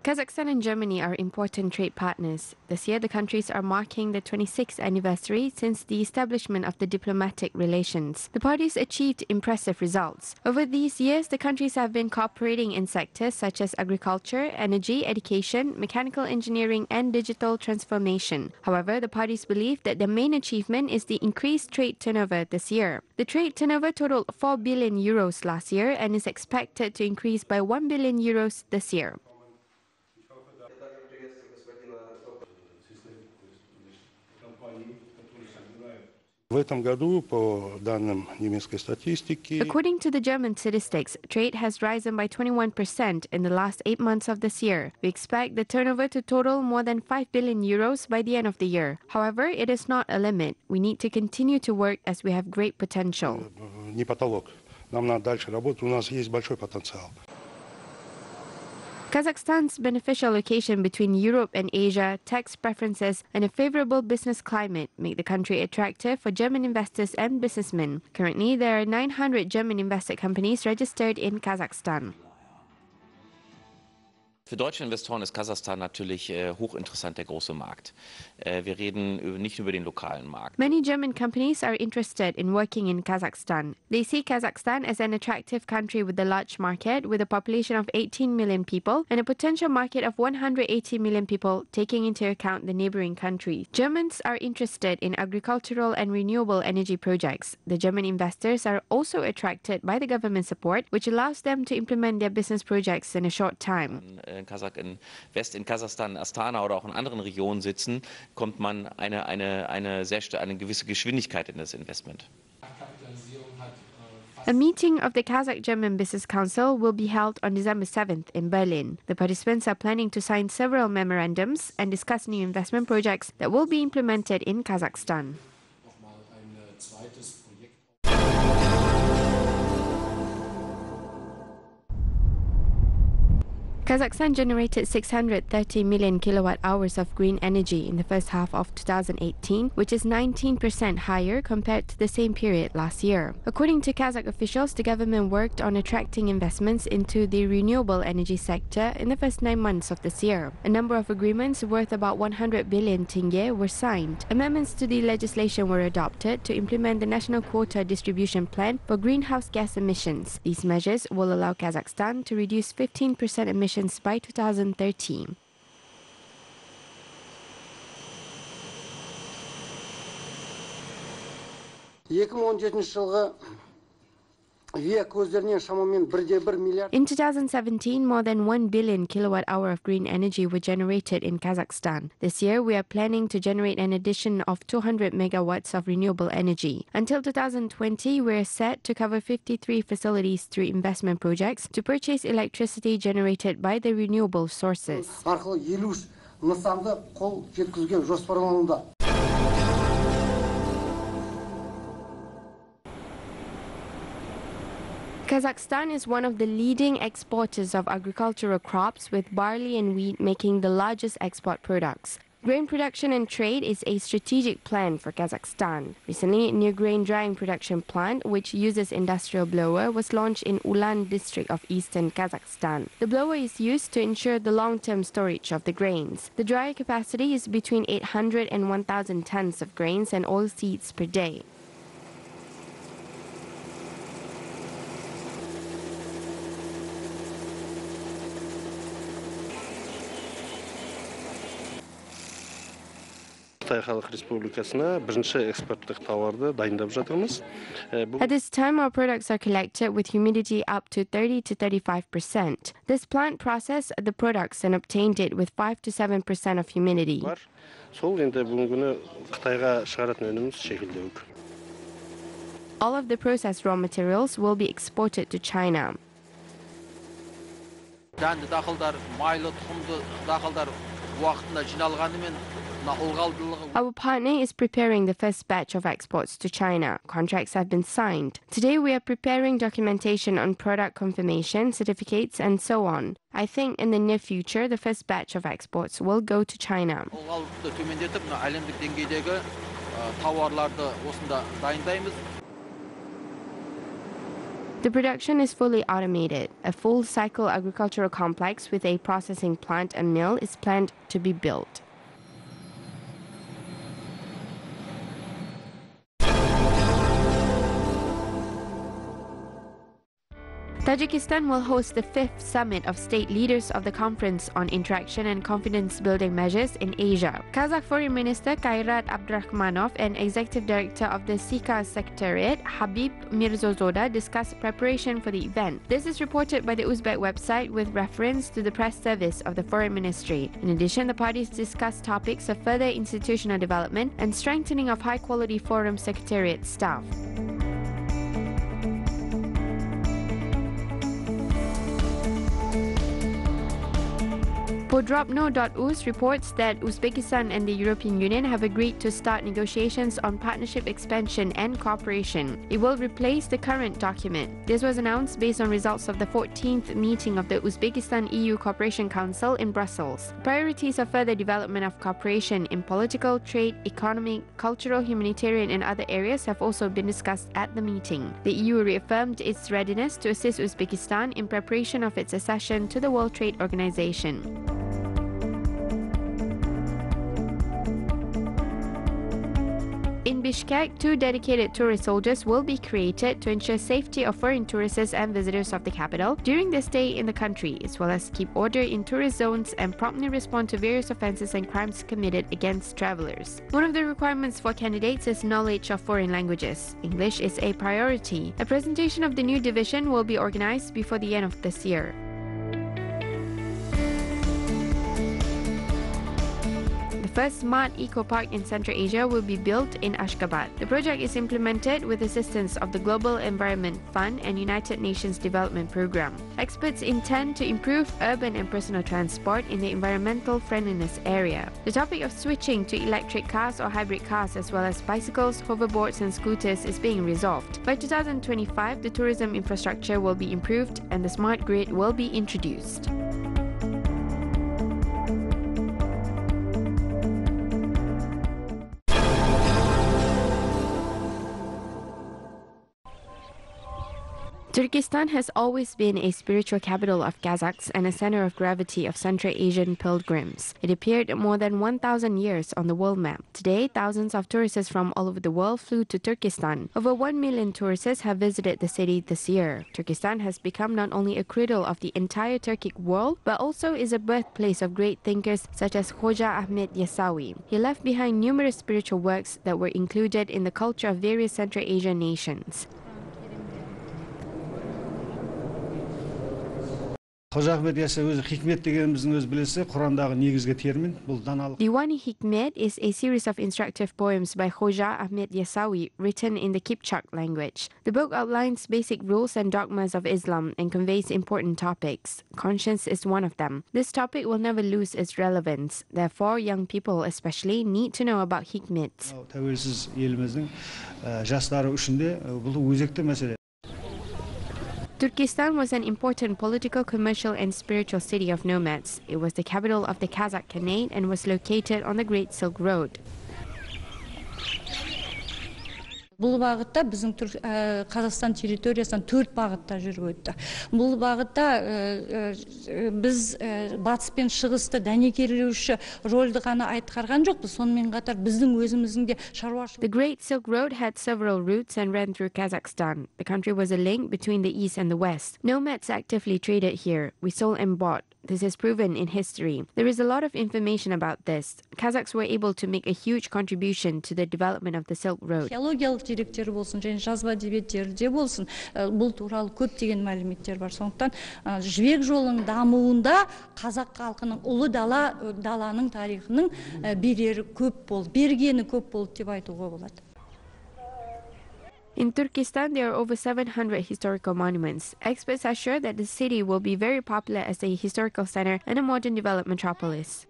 Kazakhstan and Germany are important trade partners. This year, the countries are marking the 26th anniversary since the establishment of the diplomatic relations. The parties achieved impressive results. Over these years, the countries have been cooperating in sectors such as agriculture, energy, education, mechanical engineering, and digital transformation. However, the parties believe that the main achievement is the increased trade turnover this year. The trade turnover totaled 4 billion euros last year and is expected to increase by 1 billion euros this year. According to the German statistics, trade has risen by 21% in the last 8 months of this year. We expect the turnover to total more than 5 billion euros by the end of the year. However, it is not a limit. We need to continue to work as we have great potential. Kazakhstan's beneficial location between Europe and Asia, tax preferences, and a favorable business climate make the country attractive for German investors and businessmen. Currently, there are 900 German invested companies registered in Kazakhstan. Für deutsche Investoren ist Kasachstan natürlich hochinteressant, der große Markt. Wir reden nicht über den lokalen Markt. Many German companies are interested in working in Kazakhstan. They see Kazakhstan as an attractive country with a large market, with a population of 18 million people and a potential market of 180 million people, taking into account the neighboring countries. Germans are interested in agricultural and renewable energy projects. The German investors are also attracted by the government support, which allows them to implement their business projects in a short time. In Kasachstan, Astana oder auch in anderen Regionen sitzen, kommt man eine gewisse Geschwindigkeit in das Investment. A meeting of the Kazakh-German Business Council will be held on December 7th in Berlin. The participants are planning to sign several memorandums and discuss new investment projects that will be implemented in Kazakhstan. Kazakhstan generated 630 million kilowatt hours of green energy in the first half of 2018, which is 19% higher compared to the same period last year. According to Kazakh officials, the government worked on attracting investments into the renewable energy sector in the first 9 months of this year. A number of agreements worth about 100 billion tenge were signed. Amendments to the legislation were adopted to implement the national quota distribution plan for greenhouse gas emissions. These measures will allow Kazakhstan to reduce 15% emissions by 2030. In 2017, more than 1 billion kilowatt-hour of green energy were generated in Kazakhstan. This year, we are planning to generate an addition of 200 megawatts of renewable energy. Until 2020, we are set to cover 53 facilities through investment projects to purchase electricity generated by the renewable sources. Kazakhstan is one of the leading exporters of agricultural crops, with barley and wheat making the largest export products. Grain production and trade is a strategic plan for Kazakhstan. Recently, a new grain drying production plant, which uses industrial blower, was launched in Ulan district of eastern Kazakhstan. The blower is used to ensure the long-term storage of the grains. The dryer capacity is between 800 and 1,000 tons of grains and oilseeds per day. At this time, our products are collected with humidity up to 30 to 35%. This plant processed the products and obtained it with 5 to 7% of humidity. All of the processed raw materials will be exported to China. Our partner is preparing the first batch of exports to China. Contracts have been signed. Today we are preparing documentation on product confirmation, certificates, and so on. I think in the near future the first batch of exports will go to China. The production is fully automated. A full-cycle agricultural complex with a processing plant and mill is planned to be built. Tajikistan will host the 5th summit of state leaders of the Conference on Interaction and Confidence-Building Measures in Asia. Kazakh Foreign Minister Kairat Abdurrahmanov and Executive Director of the SICA Secretariat Habib Mirzozoda discussed preparation for the event. This is reported by the Uzbek website with reference to the press service of the Foreign Ministry. In addition, the parties discussed topics of further institutional development and strengthening of high-quality forum secretariat staff. Podrobno.uz reports that Uzbekistan and the European Union have agreed to start negotiations on partnership expansion and cooperation. It will replace the current document. This was announced based on results of the 14th meeting of the Uzbekistan-EU Cooperation Council in Brussels. Priorities of further development of cooperation in political, trade, economic, cultural, humanitarian and other areas have also been discussed at the meeting. The EU reaffirmed its readiness to assist Uzbekistan in preparation of its accession to the World Trade Organization. In Bishkek, 2 dedicated tourist soldiers will be created to ensure safety of foreign tourists and visitors of the capital during their stay in the country, as well as keep order in tourist zones and promptly respond to various offences and crimes committed against travelers. One of the requirements for candidates is knowledge of foreign languages. English is a priority. A presentation of the new division will be organized before the end of this year. The first smart eco-park in Central Asia will be built in Ashgabat. The project is implemented with assistance of the Global Environment Fund and United Nations Development Programme. Experts intend to improve urban and personal transport in the environmental friendliness area. The topic of switching to electric cars or hybrid cars as well as bicycles, hoverboards and scooters is being resolved. By 2025, the tourism infrastructure will be improved and the smart grid will be introduced. Turkestan has always been a spiritual capital of Kazakhs and a center of gravity of Central Asian pilgrims. It appeared more than 1,000 years on the world map. Today, thousands of tourists from all over the world flew to Turkestan. Over 1 million tourists have visited the city this year. Turkestan has become not only a cradle of the entire Turkic world, but also is a birthplace of great thinkers such as Hoja Ahmed Yasawi. He left behind numerous spiritual works that were included in the culture of various Central Asian nations. Diwani Hikmet is a series of instructive poems by Hoja Ahmed Yasawi written in the Kipchak language. The book outlines basic rules and dogmas of Islam and conveys important topics. Conscience is one of them. This topic will never lose its relevance. Therefore, young people especially need to know about Hikmet. Turkestan was an important political, commercial and spiritual city of nomads. It was the capital of the Kazakh Khanate and was located on the Great Silk Road. Бұл бағытта біздің Қазақстан территориясынан 4 бағытта жүріп өтті. Бұл бағытта біз батыс пен шығысты дәнекерлеуші рөлді ғана атқарған жоқпыз. Сонымен қатар біздің өзіміздің де шаруашылық. The Great Silk Road had several routes and ran through Kazakhstan. The country was a link between the east and the west. Nomads actively traded here. We sold and bought. This is proven in history. There is a lot of information about this. Kazakhs were able to make a huge contribution to the development of the Silk Road. Археологиялық деректер болсын, және жазба әдебиеттерде болсын, бұл туралы көптеген мәліметтер бар. Сондықтан жібек жолының дамуында қазақ халқының ұлы даланың тарихының берері көп болды, бергені көп болды деп айтуға болады. In Turkestan, there are over 700 historical monuments. Experts are sure that the city will be very popular as a historical center and a modern developed metropolis.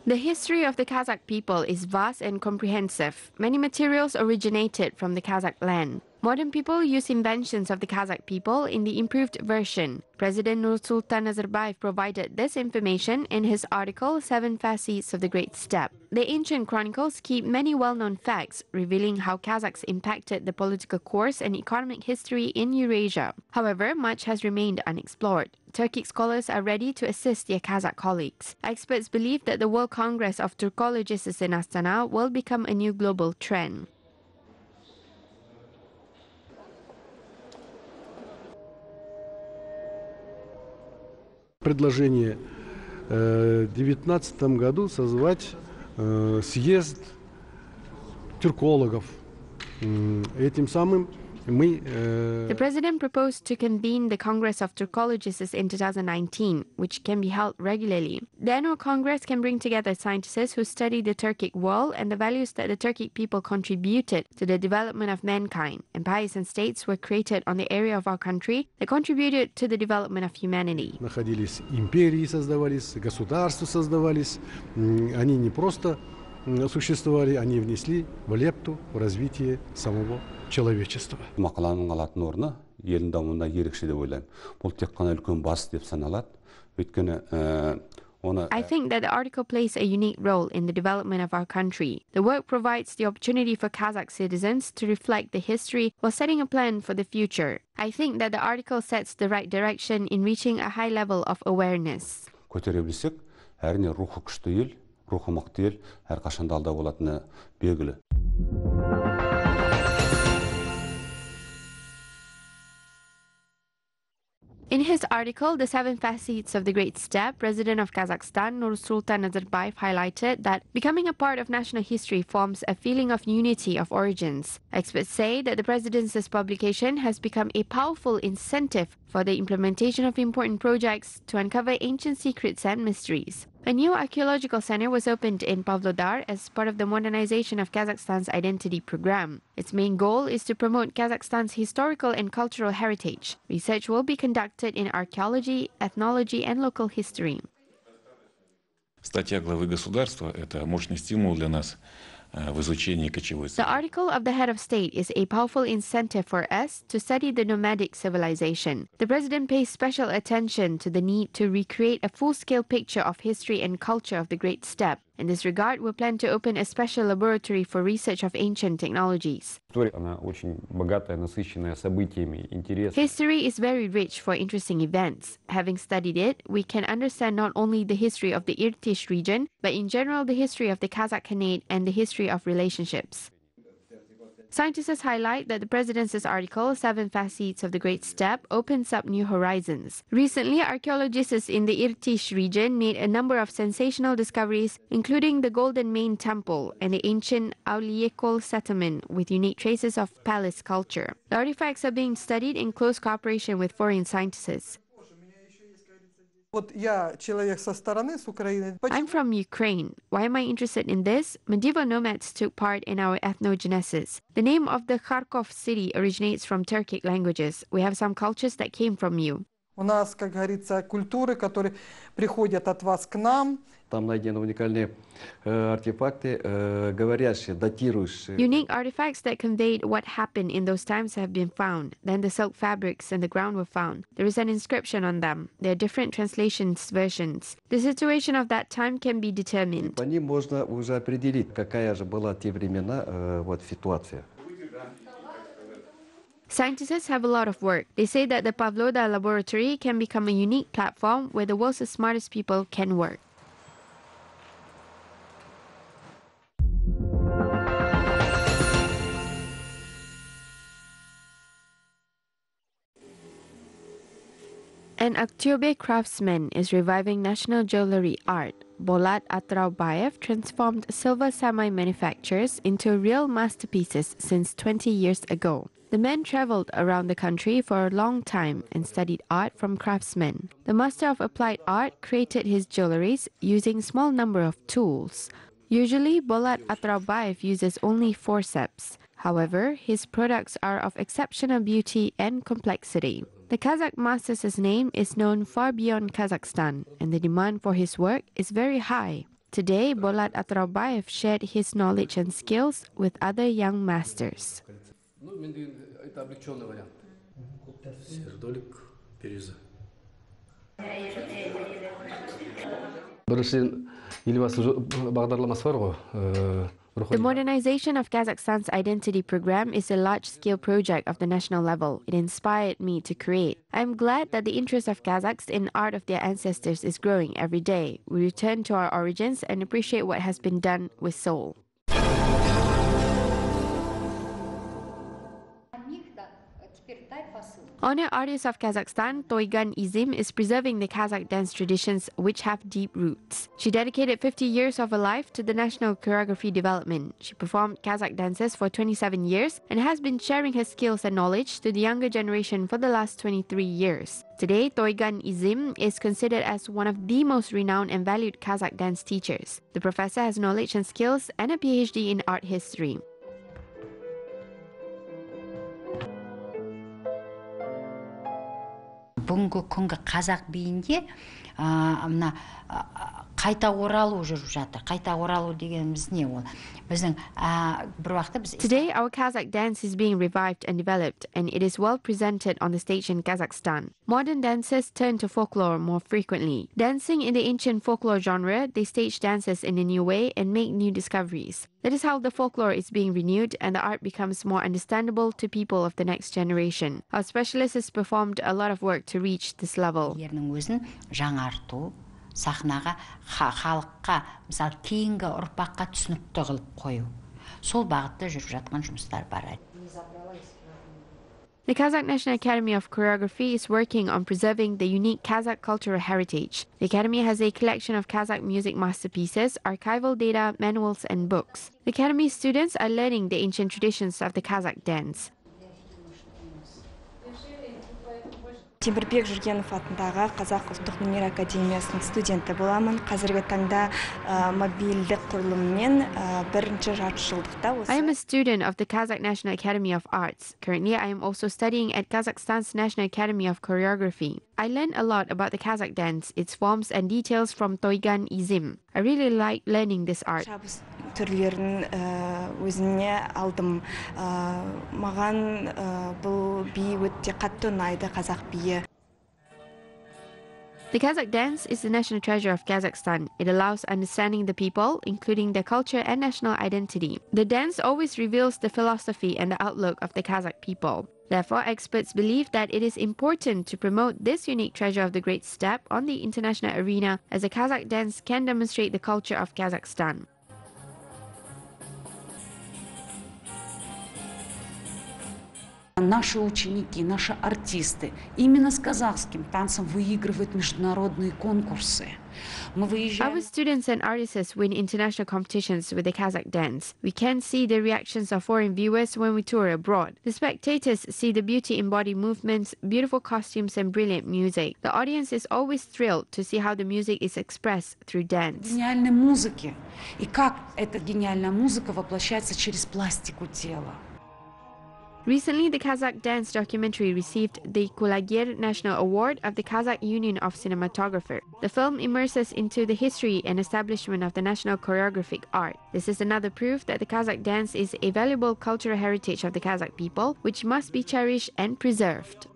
The history of the Kazakh people is vast and comprehensive. Many materials originated from the Kazakh land. Modern people use inventions of the Kazakh people in the improved version. President Nursultan Nazarbayev provided this information in his article, 7 Facets of the Great Steppe. The ancient chronicles keep many well-known facts, revealing how Kazakhs impacted the political course and economic history in Eurasia. However, much has remained unexplored. Turkic scholars are ready to assist their Kazakh colleagues. Experts believe that the World Congress of Turkologists in Astana will become a new global trend. Предложение в 2019 году созвать съезд тюркологов. Этим самым мы... The president proposed to convene the Congress of Turkologists in 2019, which can be held regularly. The annual Congress can bring together scientists who study the Turkic world and the values that the Turkic people contributed to the development of mankind. Empires and states were created on the area of our country that contributed to the development of humanity. Находились империи, создавались, государства создавались. Они не просто существовали, они внесли в лепту в развитие самого человечества. Мақаланың алатын орны елдің дамуына ерекше деп ойлаймын. Бұл тек қана үлкен бас деп саналады. Өйткені I think that the article plays a unique role in the development of our country. The work provides the opportunity for Kazakh citizens to reflect the history while setting a plan for the future. I think that the article sets the right direction in reaching a high level of awareness. Көтере білсек, әрине рухы күшті ел, рухы мықты ел әрқашанда алда болатыны белгілі. In his article, The 7 Facets of the Great Steppe, President of Kazakhstan, Nursultan Nazarbayev, highlighted that becoming a part of national history forms a feeling of unity of origins. Experts say that the president's publication has become a powerful incentive for the implementation of important projects to uncover ancient secrets and mysteries. A new archaeological center was opened in Pavlodar as part of the modernization of Kazakhstan's identity program. Its main goal is to promote Kazakhstan's historical and cultural heritage. Research will be conducted in archaeology, ethnology, and local history. Статья главы государства – это мощный стимул для нас в изучении кочевой The article of the head of state is a powerful incentive for us to study the nomadic civilization. The president pays special attention to the need to recreate a full-scale picture of history and culture of the Great Steppe. In this regard, we plan to open a special laboratory for research of ancient technologies. History is very rich for interesting events. Having studied it, we can understand not only the history of the Irtysh region, but in general the history of the Kazakh Khanate and the history of relationships. Scientists highlight that the president's article, 7 Facets of the Great Steppe, opens up new horizons. Recently, archaeologists in the Irtysh region made a number of sensational discoveries, including the Golden Main Temple and the ancient Auliyekol settlement with unique traces of palace culture. The artifacts are being studied in close cooperation with foreign scientists. I'm from Ukraine. Why am I interested in this? Medieval nomads took part in our ethnogenesis. The name of the Kharkov city originates from Turkic languages. We have some cultures that came from you. У нас, как говорится, культуры, которые приходят от вас к нам. Там найдены уникальные артефакты, говорящие, датирующие. Unique artifacts that conveyed what happened in those times have been found. Then the silk fabrics and the ground were found. There is an inscription on them. There are different translations, versions. The situation of that time can be determined. По ним можно уже определить, какая же была в те времена ситуация. Scientists have a lot of work. They say that the Pavlodar laboratory can become a unique platform where the world's smartest people can work. An Aktyobe craftsman is reviving national jewelry art. Bolat Atraubayev transformed silver samurai manufactures into real masterpieces since 20 years ago. The man traveled around the country for a long time and studied art from craftsmen. The master of applied art created his jewelries using a small number of tools. Usually, Bolat Atraubayev uses only forceps. However, his products are of exceptional beauty and complexity. The Kazakh master's name is known far beyond Kazakhstan, and the demand for his work is very high. Today, Bolat Atraubayev shared his knowledge and skills with other young masters. Ну, это облегченный вариант. Сердолик, переза. The modernization of Kazakhstan's identity program is a large-scale project of the national level. It inspired me to create. I am glad that the interest of Kazakhs in art of their ancestors is growing every day. We return to our origins and appreciate what has been done with soul. Honored artist of Kazakhstan, Toygan Izim is preserving the Kazakh dance traditions which have deep roots. She dedicated 50 years of her life to the national choreography development. She performed Kazakh dances for 27 years and has been sharing her skills and knowledge to the younger generation for the last 23 years. Today, Toygan Izim is considered as one of the most renowned and valued Kazakh dance teachers. The professor has knowledge and skills and a PhD in art history. Бүгінгі күнгі қазақ биінде мына қайта оралу жүріп жатыр. Қайта оралу дегеніміз не ол? Біздің бір уақытта біз Today, our Kazakh dance is being revived and developed, and it is well presented on the stage in Kazakhstan. Modern dancers turn to folklore more frequently. Dancing in the ancient folklore genre, they stage dances in a new way and make new discoveries. That is how the folklore is being renewed and the art becomes more understandable to people of the next generation. Our specialist has performed a lot of work to reach this level. өзін жаңарту, сахнаға халыққа, мысалы кейінгі ұрпаққа түсінікті қылып қою. Сол бағытта жүріп жатқан жұмыстар бар. The Kazakh National Academy of Choreography is working on preserving the unique Kazakh cultural heritage. The Academy has a collection of Kazakh music masterpieces, archival data, manuals, and books. The Academy students are learning the ancient traditions of the Kazakh dance. Темірбек Жүргенов атындағы Қазақ ұлттық өнер академиясының студенті боламын. Қазіргі таңда мобильдік құрылыммен бірінші жартыжылдықта. I am a student of the Kazakh National Academy of Arts. Currently, I am also studying at Kazakhstan's National Academy of Choreography. I learned a lot about the Kazakh dance, its forms and details from Toygan Izim. I really like learning this art. Түрлерін өзіне алдым. Маған бұл би өте қатты ұнайды, қазақ биі. The Kazakh dance is the national treasure of Kazakhstan. It allows understanding the people, including their culture and national identity. The dance always reveals the philosophy and the outlook of the Kazakh people. Therefore, experts believe that it is important to promote this unique treasure of the great steppe on the international arena, as the Kazakh dance can demonstrate the culture of Kazakhstan. Наши ученики, наши артисты именно с казахским танцем выигрывают международные конкурсы. Our students and artists win international competitions with the Kazakh dance. We can see the reactions of foreign viewers when we tour abroad. The spectators see the beauty in body movements, beautiful costumes, and brilliant music. The audience is always thrilled to see how the music is expressed through dance. Гениальной музыки и как эта гениальная музыка воплощается через пластику тела. Recently, the Kazakh dance documentary received the Kulagir National Award of the Kazakh Union of Cinematographers. The film immerses into the history and establishment of the national choreographic art. This is another proof that the Kazakh dance is a valuable cultural heritage of the Kazakh people, which must be cherished and preserved.